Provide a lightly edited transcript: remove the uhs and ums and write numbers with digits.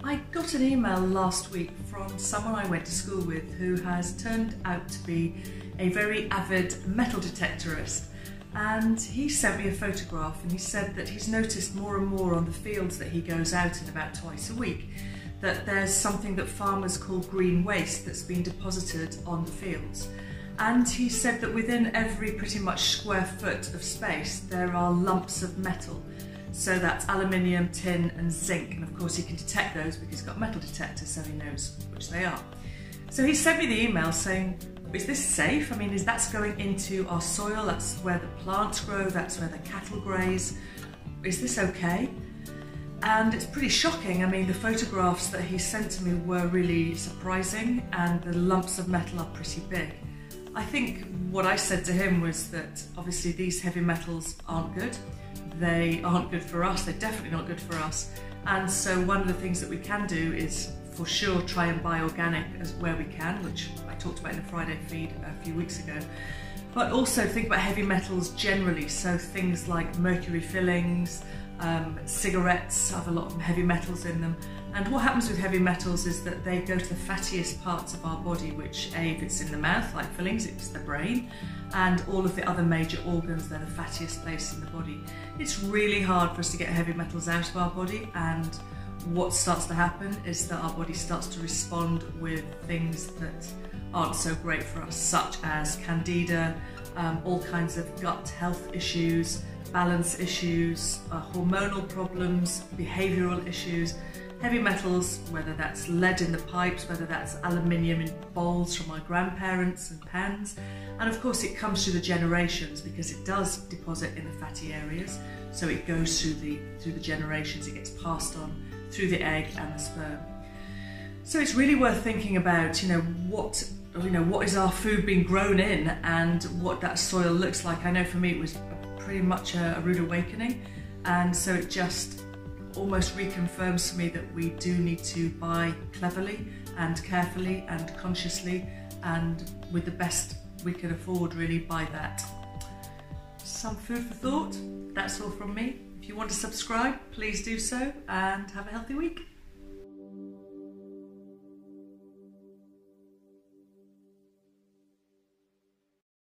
I got an email last week from someone I went to school with who has turned out to be a very avid metal detectorist, and he sent me a photograph and he said that he's noticed more and more on the fields that he goes out in about twice a week that there's something that farmers call green waste that's been deposited on the fields. And he said that within every pretty much square foot of space there are lumps of metal. So that's aluminium, tin and zinc, and of course he can detect those because he's got a metal detector, so he knows which they are. So he sent me the email saying, is this safe? I mean, that's going into our soil, that's where the plants grow, that's where the cattle graze. Is this okay? And it's pretty shocking. I mean, the photographs that he sent to me were really surprising, and the lumps of metal are pretty big. I think what I said to him was that obviously these heavy metals aren't good. They aren't good for us, they're definitely not good for us. And so one of the things that we can do is for sure try and buy organic as where we can, which I talked about in the Friday feed a few weeks ago. But also think about heavy metals generally, so things like mercury fillings, cigarettes have a lot of heavy metals in them. And what happens with heavy metals is that they go to the fattiest parts of our body, which if it's in the mouth, like fillings, it's the brain, and all of the other major organs, they're the fattiest place in the body. It's really hard for us to get heavy metals out of our body, and what starts to happen is that our body starts to respond with things that aren't so great for us, such as candida, all kinds of gut health issues, balance issues, hormonal problems, behavioural issues. Heavy metals, whether that's lead in the pipes, whether that's aluminium in bowls from my grandparents and pans, and of course it comes through the generations because it does deposit in the fatty areas, so it goes through the generations, it gets passed on through the egg and the sperm. So it's really worth thinking about, what is our food being grown in and what that soil looks like. I know for me it was pretty much a rude awakening, and so it just almost reconfirms for me that we do need to buy cleverly and carefully and consciously, and with the best we can afford, really buy that. Some food for thought. That's all from me. If you want to subscribe, please do so, and have a healthy week.